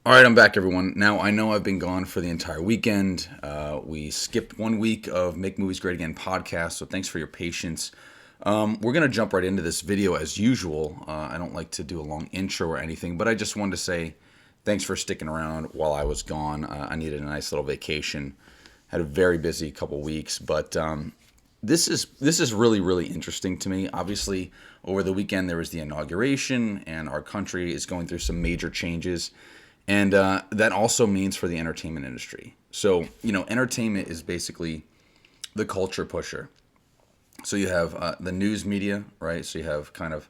All right, I'm back, everyone. Now, I know I've been gone for the entire weekend. We skipped 1 week of Make Movies Great Again podcast, so thanks for your patience. We're going to jump right into this video as usual. I don't like to do a long intro or anything, but I just wanted to say thanks for sticking around while I was gone. I needed a nice little vacation. Had a very busy couple weeks, but this is really interesting to me. Obviously, over the weekend there was the inauguration, and our country is going through some major changes, and that also means for the entertainment industry. So entertainment is basically the culture pusher. So you have the news media, right? So you have kind of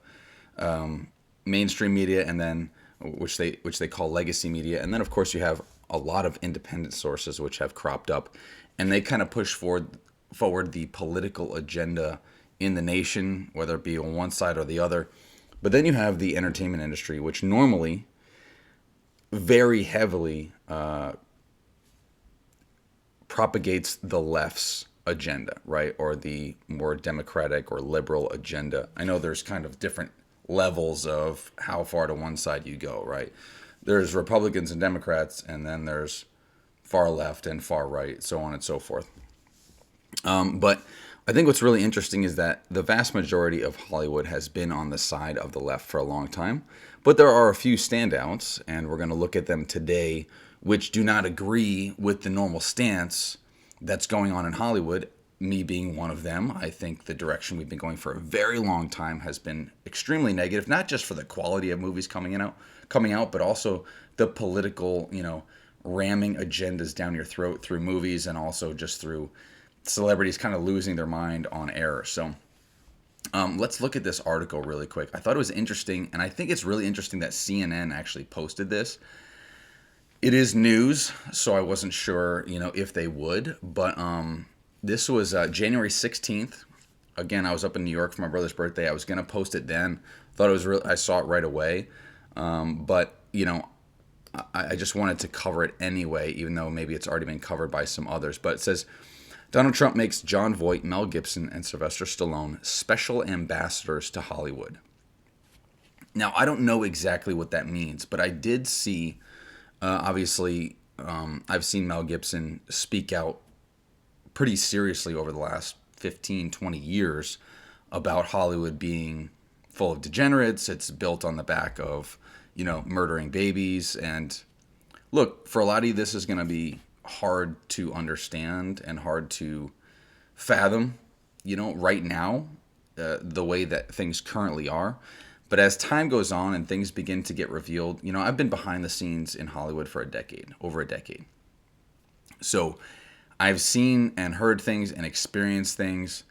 mainstream media, and then which they call legacy media, and then of course you have a lot of independent sources which have cropped up, and they kind of push forward the political agenda in the nation, whether it be on one side or the other. But then you have the entertainment industry, which normally very heavily propagates the left's agenda, right? Or the more democratic or liberal agenda. I know there's kind of different levels of how far to one side you go, right? There's Republicans and Democrats, and then there's far left and far right, so on and so forth. But I think what's really interesting is that the vast majority of Hollywood has been on the side of the left for a long time. But there are a few standouts, and we're going to look at them today, which do not agree with the normal stance that's going on in Hollywood, me being one of them. I think the direction we've been going for a very long time has been extremely negative, not just for the quality of movies coming out, but also the political, ramming agendas down your throat through movies, and also just through celebrities kind of losing their mind on air. So let's look at this article really quick. I thought it was interesting, and I think it's really interesting that CNN actually posted this. It is news, so I wasn't sure, if they would, but this was January 16th. Again, I was up in New York for my brother's birthday. I was gonna post it then. Thought it was real. I saw it right away, but I just wanted to cover it anyway, even though maybe it's already been covered by some others. But it says Donald Trump makes Jon Voight, Mel Gibson, and Sylvester Stallone special ambassadors to Hollywood. Now, I don't know exactly what that means, but I did see, obviously, I've seen Mel Gibson speak out pretty seriously over the last 15, 20 years about Hollywood being full of degenerates. It's built on the back of, murdering babies. And look, for a lot of you, this is going to be hard to understand and hard to fathom, right now, the way that things currently are. But as time goes on and things begin to get revealed, I've been behind the scenes in Hollywood for over a decade. So I've seen and heard things and experienced things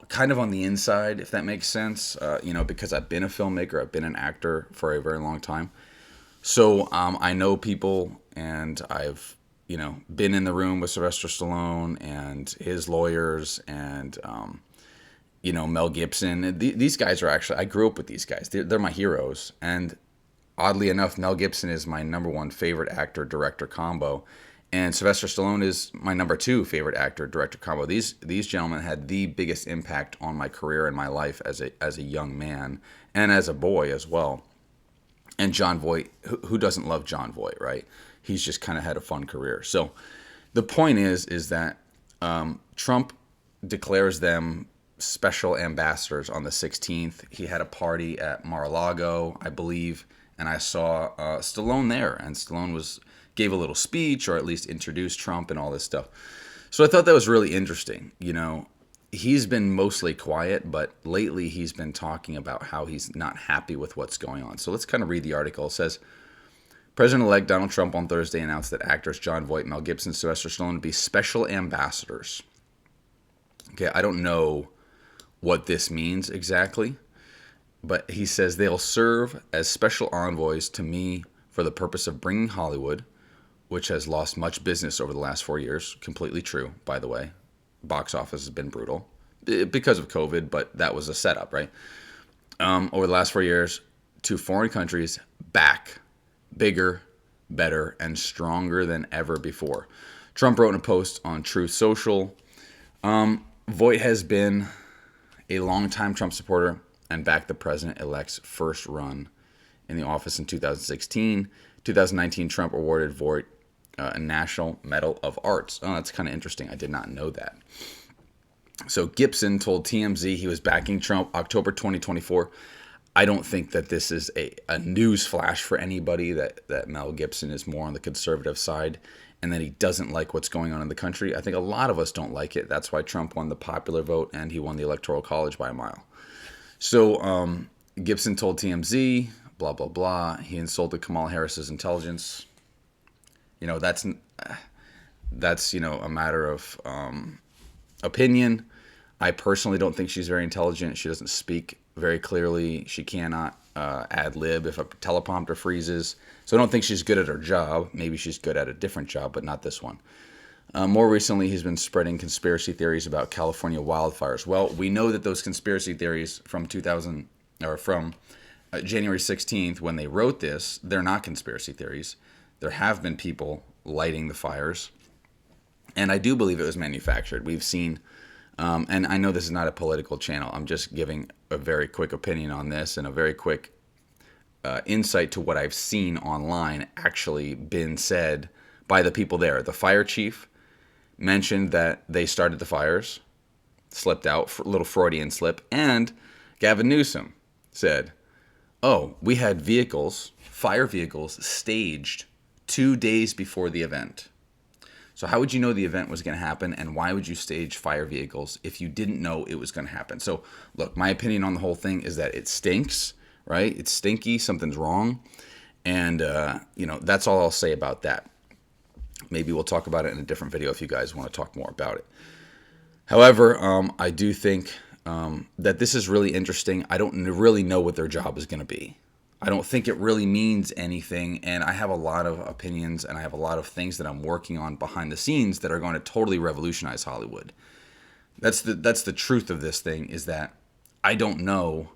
kind of on the inside, if that makes sense, because I've been a filmmaker, I've been an actor for a very long time. So I know people, and I've been in the room with Sylvester Stallone and his lawyers, and Mel Gibson. These guys are actually, I grew up with these guys. They're my heroes, and oddly enough, Mel Gibson is my number one favorite actor director combo, and Sylvester Stallone is my number two favorite actor director combo. These gentlemen had the biggest impact on my career and my life as a young man and as a boy as well. And Jon Voight, who doesn't love Jon Voight, right? He's just kind of had a fun career. So the point is that Trump declares them special ambassadors on the 16th. He had a party at Mar-a-Lago, I believe, and I saw Stallone there. And Stallone gave a little speech, or at least introduced Trump and all this stuff. So I thought that was really interesting. He's been mostly quiet, but lately he's been talking about how he's not happy with what's going on. So let's kind of read the article. It says, President-elect Donald Trump on Thursday announced that actors Jon Voight, Mel Gibson, and Sylvester Stallone would be special ambassadors. Okay, I don't know what this means exactly, but he says they'll serve as special envoys to me for the purpose of bringing Hollywood, which has lost much business over the last 4 years. Completely true, by the way. Box office has been brutal because of COVID, but that was a setup, right? Over the last 4 years, to foreign countries back, bigger, better, and stronger than ever before. Trump wrote in a post on Truth Social, Voight has been a longtime Trump supporter and backed the president-elect's first run in the office in 2016. 2019, Trump awarded Voigt a National Medal of Arts. Oh, that's kind of interesting. I did not know that. So Gibson told TMZ he was backing Trump October 2024. I don't think that this is a news flash for anybody that Mel Gibson is more on the conservative side and that he doesn't like what's going on in the country. I think a lot of us don't like it. That's why Trump won the popular vote and he won the Electoral College by a mile. So Gibson told TMZ, blah, blah, blah. He insulted Kamala Harris's intelligence. That's a matter of opinion. I personally don't think she's very intelligent. She doesn't speak very clearly. She cannot ad lib if a teleprompter freezes. So I don't think she's good at her job. Maybe she's good at a different job, but not this one. More recently, he's been spreading conspiracy theories about California wildfires. Well, we know that those conspiracy theories from January 16th, when they wrote this, they're not conspiracy theories. There have been people lighting the fires, and I do believe it was manufactured. We've seen, and I know this is not a political channel. I'm just giving a very quick opinion on this and a very quick insight to what I've seen online actually been said by the people there. The fire chief mentioned that they started the fires, slipped out, a little Freudian slip, and Gavin Newsom said, oh, we had fire vehicles staged 2 days before the event. So how would you know the event was going to happen, and why would you stage fire vehicles if you didn't know it was going to happen? So look, my opinion on the whole thing is that it stinks, right? It's stinky, something's wrong, and that's all I'll say about that. Maybe we'll talk about it in a different video if you guys want to talk more about it. However, I do think that this is really interesting. I don't really know what their job is going to be. I don't think it really means anything, and I have a lot of opinions and I have a lot of things that I'm working on behind the scenes that are going to totally revolutionize Hollywood. That's the truth of this thing, is that I don't know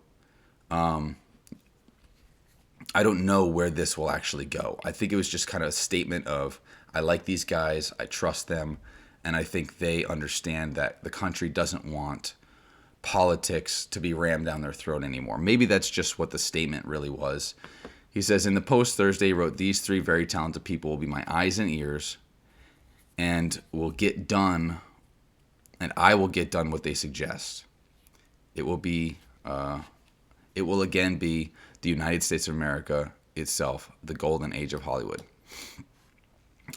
where this will actually go. I think it was just kind of a statement of, I like these guys, I trust them, and I think they understand that the country doesn't want politics to be rammed down their throat anymore. Maybe that's just what the statement really was. He says, in the post Thursday, he wrote, these three very talented people will be my eyes and ears and will get done, and I will get done what they suggest. It will again be the United States of America itself, the golden age of Hollywood.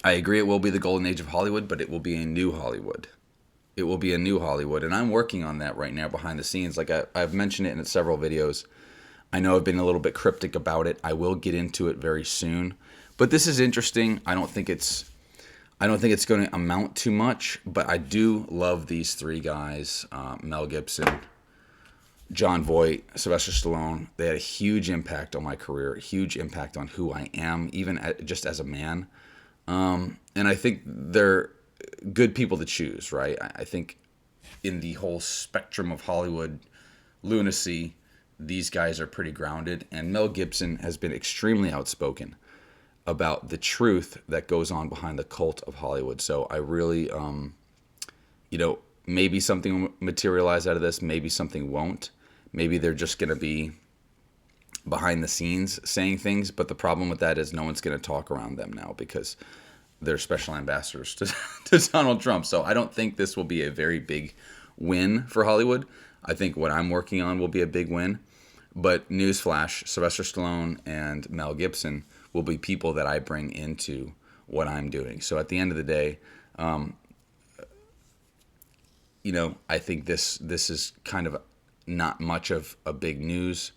I agree it will be the golden age of Hollywood, but it will be a new Hollywood. It will be a new Hollywood, and I'm working on that right now behind the scenes. Like I've mentioned it in several videos. I know I've been a little bit cryptic about it. I will get into it very soon. But this is interesting. I don't think it's going to amount to much, but I do love these three guys, Mel Gibson, Jon Voight, Sylvester Stallone. They had a huge impact on my career, a huge impact on who I am, even just as a man. And I think they're good people to choose, right? I think in the whole spectrum of Hollywood lunacy, these guys are pretty grounded. And Mel Gibson has been extremely outspoken about the truth that goes on behind the cult of Hollywood. So I really, maybe something will materialize out of this. Maybe something won't. Maybe they're just going to be behind the scenes saying things. But the problem with that is no one's going to talk around them now because they're special ambassadors to Donald Trump. So I don't think this will be a very big win for Hollywood. I think what I'm working on will be a big win. But newsflash, Sylvester Stallone and Mel Gibson will be people that I bring into what I'm doing. So at the end of the day, I think this is kind of not much of a big news,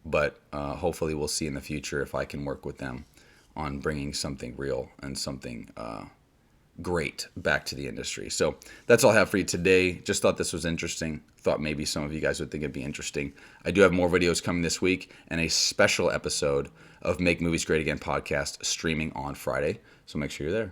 but hopefully we'll see in the future if I can work with them on bringing something real and something great back to the industry. So that's all I have for you today. Just thought this was interesting. Thought maybe some of you guys would think it'd be interesting. I do have more videos coming this week and a special episode of Make Movies Great Again podcast streaming on Friday. So make sure you're there.